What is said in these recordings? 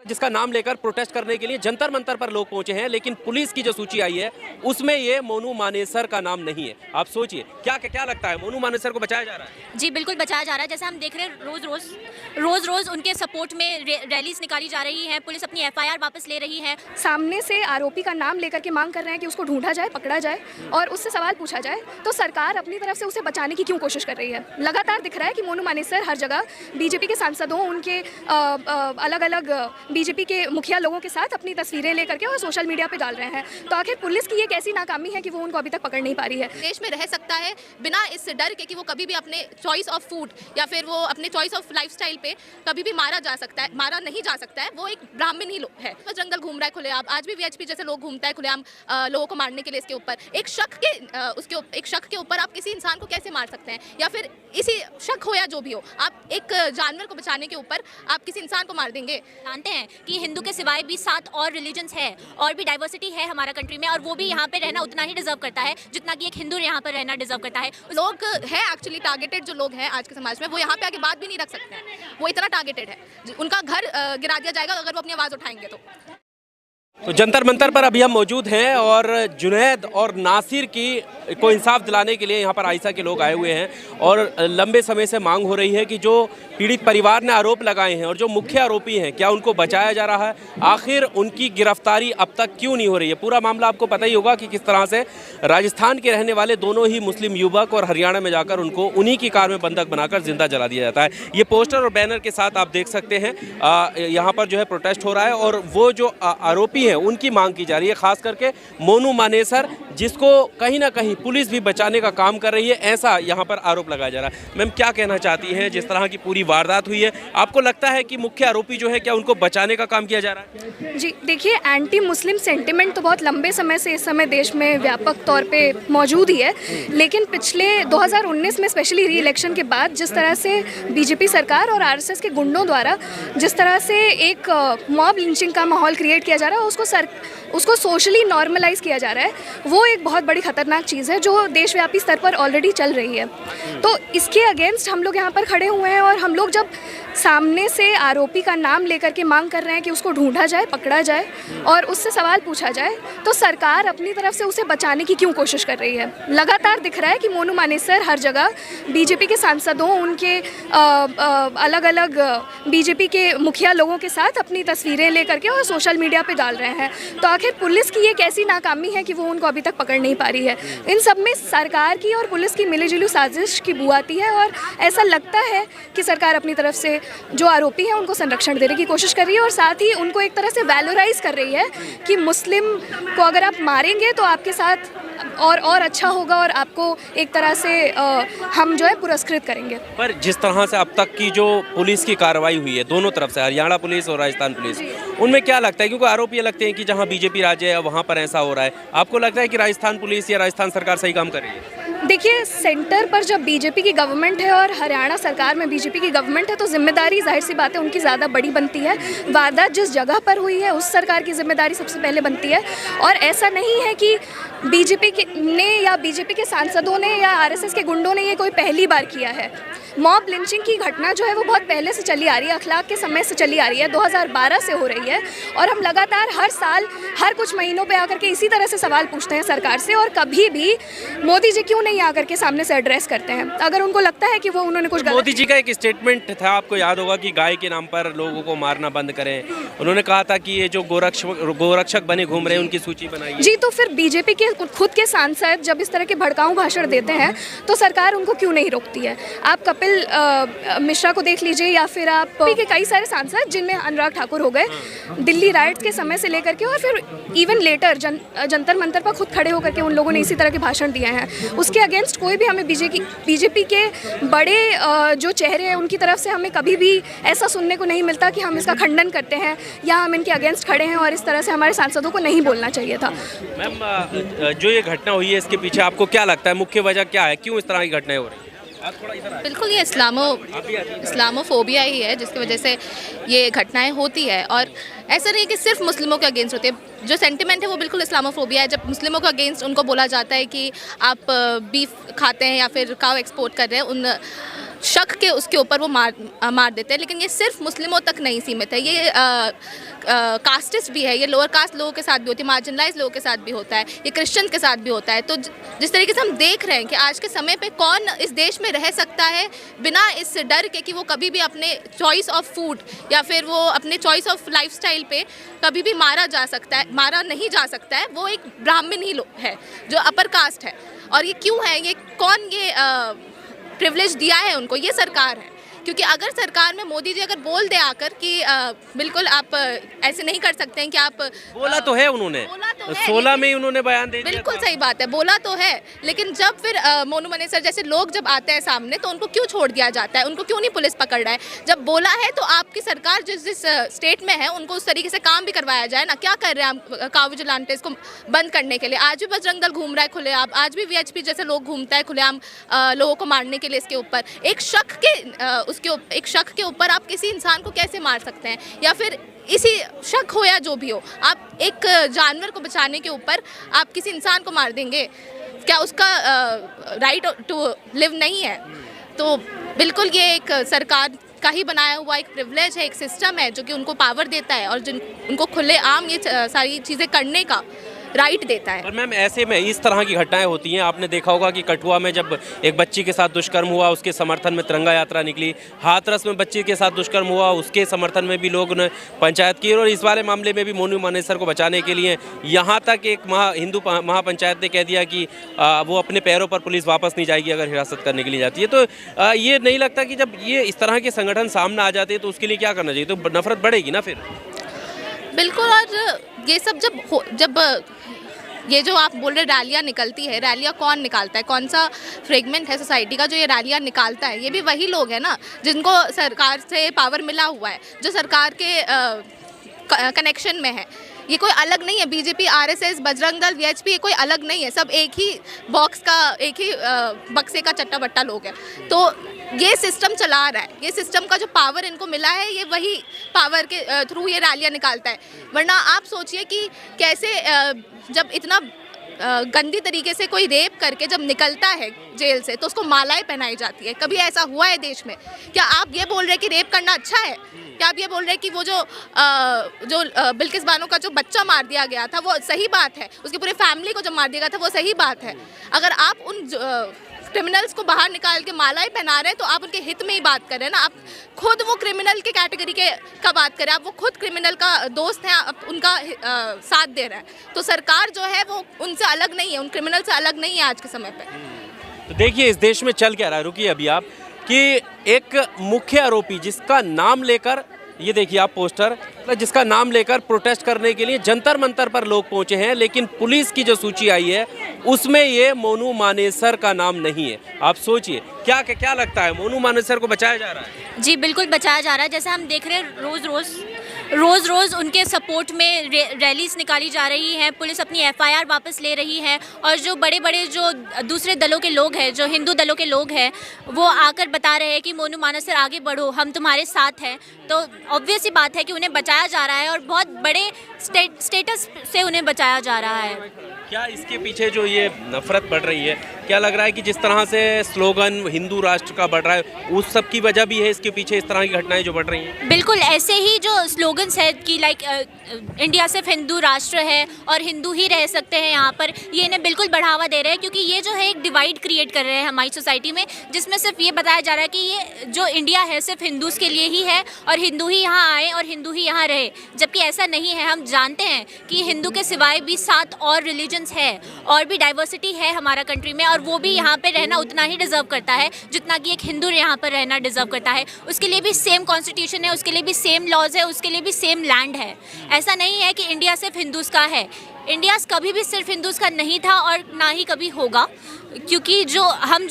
जिसका नाम लेकर प्रोटेस्ट करने के लिए जंतर मंतर पर लोग पहुंचे हैं, लेकिन पुलिस की जो सूची आई है उसमें ये मोनू मानेसर का नाम नहीं है। आप सोचिए क्या लगता है, मोनू मानेसर को बचाया जा रहा है? जी बिल्कुल बचाया जा रहा है। जैसे हम देख रहे हैं रोज रोज उनके सपोर्ट में रैलीज निकाली जा रही हैं, पुलिस अपनी एफआईआर वापस ले रही है। सामने से आरोपी का नाम लेकर के मांग कर रहे हैं कि उसको ढूंढा जाए, पकड़ा जाए और उससे सवाल पूछा जाए, तो सरकार अपनी तरफ से उसे बचाने की क्यों कोशिश कर रही है? लगातार दिख रहा है कि मोनू मानेसर हर जगह बीजेपी के सांसदों, उनके अलग अलग बीजेपी के मुखिया लोगों के साथ अपनी तस्वीरें लेकर के और सोशल मीडिया पे डाल रहे हैं। तो आखिर पुलिस की ये कैसी नाकामी है कि वो उनको अभी तक पकड़ नहीं पा रही है? देश में रह सकता है बिना इस डर के कि वो कभी भी अपने चॉइस ऑफ फूड या फिर वो अपने चॉइस ऑफ लाइफस्टाइल पे कभी भी मारा नहीं जा सकता है। वो एक ब्राह्मण ही है, वो जंगल घूम रहा है खुलेआम। आज भी वीएचपी जैसे लोग घूमता है खुलेआम लोगों को मारने के लिए। इसके ऊपर एक शक के ऊपर आप किसी इंसान को कैसे मार सकते हैं? या फिर इसी शक हो या जो भी हो, आप एक जानवर को बचाने के ऊपर आप किसी इंसान को मार देंगे? जानते हैं कि हिंदू के सिवाय भी 7 और रिलीजन्स है और भी डाइवर्सिटी है हमारा कंट्री में, और वो भी यहाँ पे रहना उतना ही डिजर्व करता है जितना कि एक हिंदू यहाँ पर रहना डिजर्व करता है। लोग है एक्चुअली टारगेटेड, जो लोग हैं आज के समाज में, वो यहाँ पे आके बात भी नहीं रख सकते हैं। वो इतना टारगेटेड है, उनका घर गिरा दिया जाएगा अगर वो अपनी आवाज़ उठाएंगे तो जंतर मंतर पर अभी हम मौजूद हैं और जुनैद और नासिर को इंसाफ दिलाने के लिए यहाँ पर आयशा के लोग आए हुए हैं और लंबे समय से मांग हो रही है कि जो पीड़ित परिवार ने आरोप लगाए हैं और जो मुख्य आरोपी हैं, क्या उनको बचाया जा रहा है? आखिर उनकी गिरफ्तारी अब तक क्यों नहीं हो रही है? पूरा मामला आपको पता ही होगा कि किस तरह से राजस्थान के रहने वाले दोनों ही मुस्लिम युवक और हरियाणा में जाकर उनको उन्हीं की कार में बंधक बनाकर जिंदा जला दिया जाता है। ये पोस्टर और बैनर के साथ आप देख सकते हैं यहाँ पर जो है प्रोटेस्ट हो रहा है और वो जो आरोपी हैं उनकी मांग की जा रही है, खास करके मोनू मानेसर, जिसको कहीं ना कहीं पुलिस भी बचाने का काम कर रही है, ऐसा यहाँ पर आरोप लगाया जा रहा है। मैम, क्या कहना चाहती हैं? जिस तरह की पूरी वारदात हुई है, आपको लगता है कि मुख्य आरोपी जो है, क्या उनको बचाने का काम किया जा रहा है? जी देखिए, एंटी मुस्लिम सेंटिमेंट तो बहुत लंबे समय से इस समय देश में व्यापक तौर पे मौजूद ही है, लेकिन पिछले 2019 में स्पेशली री इलेक्शन के बाद जिस तरह से बीजेपी सरकार और आरएसएस के गुंडों द्वारा जिस तरह से एक मॉब लिंचिंग का माहौल क्रिएट किया जा रहा है, उसको सोशली नॉर्मलाइज किया जा रहा है, वो एक बहुत बड़ी खतरनाक चीज़ है जो देशव्यापी स्तर पर ऑलरेडी चल रही है। तो इसके अगेंस्ट हम लोग यहाँ पर खड़े हुए हैं और हम लोग जब सामने से आरोपी का नाम लेकर के मांग कर रहे हैं कि उसको ढूंढा जाए, पकड़ा जाए और उससे सवाल पूछा जाए, तो सरकार अपनी तरफ से उसे बचाने की क्यों कोशिश कर रही है? लगातार दिख रहा है कि मोनू मानेसर हर जगह बीजेपी के सांसदों, उनके अलग अलग बीजेपी के मुखिया लोगों के साथ अपनी तस्वीरें लेकर के और सोशल मीडिया पे डाल रहे हैं। तो आखिर पुलिस की ये कैसी नाकामी है कि वो उनको अभी तक पकड़ नहीं पा रही है? इन सब में सरकार की और पुलिस की मिलीजुली साजिश की बू आती है और ऐसा लगता है कि सरकार अपनी तरफ से जो आरोपी हैं उनको संरक्षण देने की कोशिश कर रही है और साथ ही उनको एक तरह से वैलोराइज कर रही है कि मुस्लिम को अगर आप मारेंगे तो आपके साथ और अच्छा होगा और आपको एक तरह से हम जो है पुरस्कृत करेंगे। पर जिस तरह से अब तक की जो पुलिस की कार्रवाई हुई है दोनों तरफ से, हरियाणा पुलिस और राजस्थान पुलिस, उनमें क्या लगता है? क्योंकि आरोप ये लगते हैं कि जहां बीजेपी राज्य है वहां पर ऐसा हो रहा है, आपको लगता है कि राजस्थान पुलिस या राजस्थान सरकार सही काम कर रही है? देखिए, सेंटर पर जब बीजेपी की गवर्नमेंट है और हरियाणा सरकार में बीजेपी की गवर्नमेंट है तो जिम्मेदारी जाहिर सी बात है उनकी ज़्यादा बड़ी बनती है। वारदात जिस जगह पर हुई है उस सरकार की जिम्मेदारी सबसे पहले बनती है और ऐसा नहीं है कि बीजेपी ने या बीजेपी के सांसदों ने या आरएसएस के गुंडों ने ये कोई पहली बार किया है। मॉब लिंचिंग की घटना जो है वो बहुत पहले से चली आ रही है, अखलाक के समय से चली आ रही है, 2012 से हो रही है और हम लगातार हर साल हर कुछ महीनों पे आकर के इसी तरह से सवाल पूछते हैं सरकार से और कभी भी मोदी जी क्यों नहीं आकर के सामने से एड्रेस करते हैं अगर उनको लगता है कि वो उन्होंने कुछ। मोदी जी का एक स्टेटमेंट था, आपको याद होगा, कि गाय के नाम पर लोगों को मारना बंद करें। उन्होंने कहा था कि ये जो गोरक्षक बने घूम रहे हैं उनकी सूची बनाई जी। तो फिर बीजेपी के खुद के सांसद जब इस तरह के भड़काऊ भाषण देते हैं तो सरकार उनको क्यों नहीं रोकती है? आप कपिल मिश्रा को देख लीजिए या फिर आप के कई सारे सांसद जिनमें अनुराग ठाकुर हो गए, दिल्ली राइट्स के समय से लेकर के और फिर इवन लेटर जंतर मंतर पर खुद खड़े होकर के उन लोगों ने इसी तरह के भाषण दिए हैं। उसके अगेंस्ट कोई भी हमें बीजेपी के बड़े जो चेहरे हैं उनकी तरफ से हमें कभी भी ऐसा सुनने को नहीं मिलता कि हम इसका खंडन करते हैं या हम इनके अगेंस्ट खड़े हैं और इस तरह से हमारे सांसदों को नहीं बोलना चाहिए था। मैम, जो ये घटना हुई है इसके पीछे आपको क्या लगता है, मुख्य वजह क्या है? क्यों इस तरह की घटनाएं हो रही है? बिल्कुल ये इस्लामोफोबिया ही है जिसकी वजह से ये घटनाएं होती है और ऐसा नहीं कि सिर्फ मुस्लिमों के अगेंस्ट होती है। जो सेंटिमेंट है वो बिल्कुल इस्लामोफोबिया है। जब मुस्लिमों के अगेंस्ट उनको बोला जाता है कि आप बीफ खाते हैं या फिर काव एक्सपोर्ट कर रहे हैं, उन शक के उसके ऊपर वो मार देते हैं। लेकिन ये सिर्फ मुस्लिमों तक नहीं सीमित है, ये कास्टिस्ट भी है, ये लोअर कास्ट लोगों के साथ भी होती है, मार्जिनलाइज लोगों के साथ भी होता है, ये क्रिश्चियन के साथ भी होता है। तो जिस तरीके से हम देख रहे हैं कि आज के समय पे कौन इस देश में रह सकता है बिना इस डर के कि वो कभी भी अपने चॉइस ऑफ फूड या फिर वो अपने चॉइस ऑफ लाइफस्टाइल पे कभी भी मारा नहीं जा सकता है, वो एक ब्राह्मण ही है जो अपर कास्ट है। और ये क्यों है, ये कौन ये प्रिविलेज दिया है उनको, ये सरकार है। क्योंकि अगर सरकार में मोदी जी अगर बोल दे आकर कि बिल्कुल आप ऐसे नहीं कर सकते हैं कि आप बोला तो है उन्होंने, 16 में ही उन्होंने बयान दे दिया। बिल्कुल सही बात है, बोला तो है, लेकिन जब फिर मोनू मनेसर जैसे लोग जब आते हैं सामने तो उनको क्यों छोड़ दिया जाता है, उनको क्यों नहीं पुलिस पकड़ रहा है? जब बोला है तो आपकी सरकार जिस स्टेट में है उनको उस तरीके से काम भी करवाया जाए ना। क्या कर रहे हैं आप काऊ विजिलेंट्स को बंद करने के लिए? आज भी बजरंग दल घूम रहा है खुलेआम, आज भी वीएचपी जैसे लोग घूमता है खुलेआम लोगों को मारने के लिए। इसके ऊपर एक शक के ऊपर आप किसी इंसान को कैसे मार सकते हैं? या फिर इसी शक हो या जो भी हो, आप एक जानवर को बचाने के ऊपर आप किसी इंसान को मार देंगे? क्या उसका राइट टू लिव नहीं है? तो बिल्कुल ये एक सरकार का ही बनाया हुआ एक प्रिविलेज है, एक सिस्टम है जो कि उनको पावर देता है और उनको खुलेआम ये सारी चीज़ें करने का राइट देता है। पर मैम ऐसे में इस तरह की घटनाएं होती हैं। आपने देखा होगा कि कठुआ में जब एक बच्ची के साथ दुष्कर्म हुआ, उसके समर्थन में तिरंगा यात्रा निकली। हाथरस में बच्ची के साथ दुष्कर्म हुआ, उसके समर्थन में भी लोगों ने पंचायत की। और इस वाले मामले में भी मोनू मानेसर को बचाने के लिए यहाँ तक एक हिंदू महापंचायत ने कह दिया कि वो अपने पैरों पर पुलिस वापस नहीं जाएगी अगर हिरासत करने के लिए जाती है। तो ये नहीं लगता कि जब ये इस तरह के संगठन सामने आ जाते हैं तो उसके लिए क्या करना चाहिए? तो नफरत बढ़ेगी ना फिर। बिल्कुल। और ये सब जब ये जो आप बोल रहे रैलियाँ निकलती है, रैलियाँ कौन निकालता है? कौन सा फ्रेगमेंट है सोसाइटी का जो ये रैलियाँ निकालता है? ये भी वही लोग हैं ना जिनको सरकार से पावर मिला हुआ है, जो सरकार के कनेक्शन में है। ये कोई अलग नहीं है, BJP, RSS, Bajrang Dal, VHP, ये कोई अलग नहीं है। सब एक ही बॉक्स का, एक ही बक्से का चट्टा बट्टा लोग हैं। तो ये सिस्टम चला रहा है, ये सिस्टम का जो पावर इनको मिला है, ये वही पावर के थ्रू ये रैलियाँ निकालता है। वरना आप सोचिए कि कैसे जब इतना गंदी तरीके से कोई रेप करके जब निकलता है जेल से तो उसको मालाएं पहनाई जाती है। कभी ऐसा हुआ है देश में? क्या आप ये बोल रहे हैं कि रेप करना अच्छा है? क्या आप ये बोल रहे हैं कि वो जो बिल्किस बानो का जो बच्चा मार दिया गया था वो सही बात है? उसकी पूरी फैमिली को जब मार दिया गया था वो सही बात है? अगर आप उन क्रिमिनल्स को बाहर निकाल के मालाएं पहना रहे हैं तो आप उनके हित में ही बात कर रहे हैं ना। आप खुद वो क्रिमिनल के कैटेगरी का बात कर रहे हैं, आप वो खुद क्रिमिनल का दोस्त हैं, आप उनका साथ दे रहे हैं। तो सरकार जो है वो उनसे अलग नहीं है, उन क्रिमिनल से अलग नहीं है आज के समय पे। तो देखिए इस देश में चल क्या रहा है, रुकिए अभी आप, कि एक मुख्य आरोपी जिसका नाम लेकर, ये देखिए आप पोस्टर, जिसका नाम लेकर प्रोटेस्ट करने के लिए जंतर मंतर पर लोग पहुंचे हैं, लेकिन पुलिस की जो सूची आई है उसमें ये मोनू मानेसर का नाम नहीं है। आप सोचिए क्या लगता है, मोनू मानेसर को बचाया जा रहा है? जी बिल्कुल बचाया जा रहा है। जैसे हम देख रहे हैं रोज़ रोज़ उनके सपोर्ट में रैलीज निकाली जा रही हैं, पुलिस अपनी एफआईआर वापस ले रही है और जो बड़े बड़े जो दूसरे दलों के लोग हैं, जो हिंदू दलों के लोग हैं, वो आकर बता रहे हैं कि मोनू मानेसर आगे बढ़ो, हम तुम्हारे साथ हैं। तो ऑब्वियस ही बात है कि उन्हें बचाया जा रहा है और बहुत बड़े स्टेटस से उन्हें बचाया जा रहा है। क्या इसके पीछे जो ये नफरत बढ़ रही है, क्या लग रहा है कि जिस तरह से स्लोगन हिंदू राष्ट्र का बढ़ रहा है उस सब की वजह भी है इसके पीछे इस तरह की घटनाएं जो बढ़ रही हैं? बिल्कुल, ऐसे ही जो स्लोगन्स है कि लाइक इंडिया सिर्फ हिंदू राष्ट्र है और हिंदू ही रह सकते हैं यहाँ पर, ये इन्हें बिल्कुल बढ़ावा दे रहे हैं। क्योंकि ये जो है एक डिवाइड क्रिएट कर रहे हैं हमारी सोसाइटी में, जिसमें सिर्फ ये बताया जा रहा है कि ये जो इंडिया है सिर्फ हिंदूज़ के लिए ही है और हिंदू ही यहाँ आए और हिंदू ही यहाँ रहे, जबकि ऐसा नहीं है। हम जानते हैं कि हिंदू के सिवाय भी 7 और रिलीजन्स है और भी डाइवर्सिटी है हमारा कंट्री में, और वो भी यहाँ पे रहना उतना ही डिज़र्व करता है जितना कि एक हिंदू यहाँ पर रहना डिज़र्व करता है। उसके लिए भी सेम कॉन्स्टिट्यूशन है, उसके लिए भी सेम लॉज है, उसके लिए भी सेम लैंड है। ऐसा नहीं है कि इंडिया सिर्फ हिंदूज़ का है। इंडिया कभी भी सिर्फ हिंदूज़ का नहीं था और ना ही कभी होगा, क्योंकि जो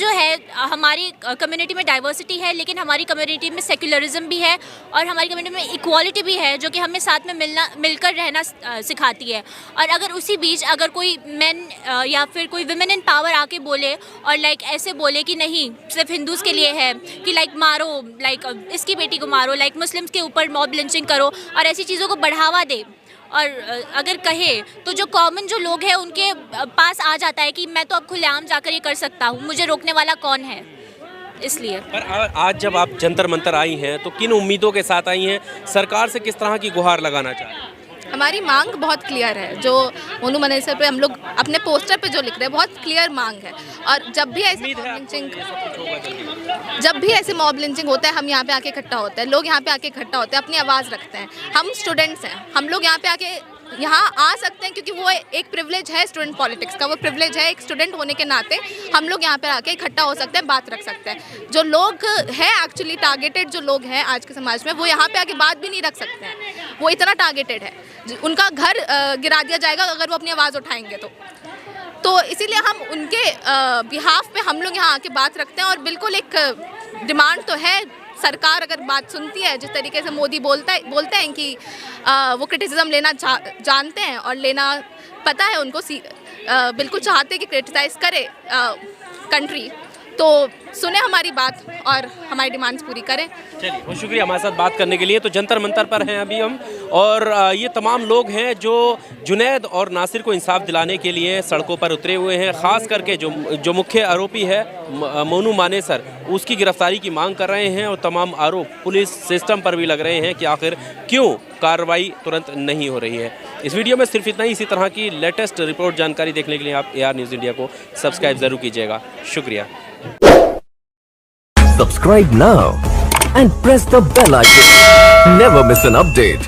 है हमारी कम्युनिटी में डाइवर्सिटी है, लेकिन हमारी कम्युनिटी में सेक्युलरिज्म भी है और हमारी कम्युनिटी में इक्वालिटी भी है, जो कि हमें साथ में मिलकर रहना सिखाती है। और अगर उसी बीच अगर कोई मैन या फिर कोई विमेन इन पावर आके बोले और लाइक ऐसे बोले कि नहीं सिर्फ हिंदूज़ के लिए है, कि लाइक मारो, लाइक इसकी बेटी को मारो, लाइक मुस्लिम्स के ऊपर मॉब लिंचिंग करो और ऐसी चीज़ों को बढ़ावा दे, और अगर कहे तो जो कॉमन जो लोग हैं उनके पास आ जाता है कि मैं तो अब खुलेआम जाकर ये कर सकता हूँ, मुझे रोकने वाला कौन है। इसलिए। पर आज जब आप जंतर मंतर आई हैं तो किन उम्मीदों के साथ आई हैं, सरकार से किस तरह की गुहार लगाना चाहते हैं? हमारी मांग बहुत क्लियर है, जो मोनू मनेसर पे हम लोग अपने पोस्टर पे जो लिख रहे हैं बहुत क्लियर मांग है। और जब भी ऐसे उम्मीद है मॉब आपको लिंचिंग ये सब कुछ होगा जल्दी? जब भी ऐसे मॉब लिंचिंग होता है हम यहाँ पे आके इकट्ठा होते हैं, लोग यहाँ पे आके इकट्ठा होते हैं, अपनी आवाज़ रखते हैं। हम स्टूडेंट्स हैं, हम लोग यहाँ पे आके यहाँ आ सकते हैं क्योंकि वो एक प्रिविलेज है स्टूडेंट पॉलिटिक्स का, वो प्रिविलेज है एक स्टूडेंट होने के नाते हम लोग यहाँ पे आके इकट्ठा हो सकते हैं, बात रख सकते हैं। जो लोग हैं एक्चुअली टारगेटेड जो लोग हैं आज के समाज में, वो यहाँ पे आके बात भी नहीं रख सकते हैं, वो इतना टारगेटेड है, उनका घर गिरा दिया जाएगा अगर वो अपनी आवाज़ उठाएंगे तो इसीलिए हम उनके बिहाफ पे हम लोग यहाँ आके बात रखते हैं। और बिल्कुल एक डिमांड तो है, सरकार अगर बात सुनती है, जिस तरीके से मोदी बोलते हैं कि वो क्रिटिसिज्म लेना जानते हैं और लेना पता है उनको, बिल्कुल चाहते हैं कि क्रिटिसाइज़ करे कंट्री, तो सुने हमारी बात और हमारी डिमांड्स पूरी करें। चलिए बहुत शुक्रिया हमारे साथ बात करने के लिए। तो जंतर मंतर पर हैं अभी हम, और ये तमाम लोग हैं जो जुनैद और नासिर को इंसाफ दिलाने के लिए सड़कों पर उतरे हुए हैं। ख़ास करके जो मुख्य आरोपी है मोनू मानेसर, उसकी गिरफ्तारी की मांग कर रहे हैं और तमाम आरोप पुलिस सिस्टम पर भी लग रहे हैं कि आखिर क्यों कार्रवाई तुरंत नहीं हो रही है। इस वीडियो में सिर्फ इतना ही। इसी तरह की लेटेस्ट रिपोर्ट जानकारी देखने के लिए आप AR न्यूज़ इंडिया को सब्सक्राइब ज़रूर कीजिएगा। शुक्रिया। Subscribe now and press the bell icon. Never miss an update.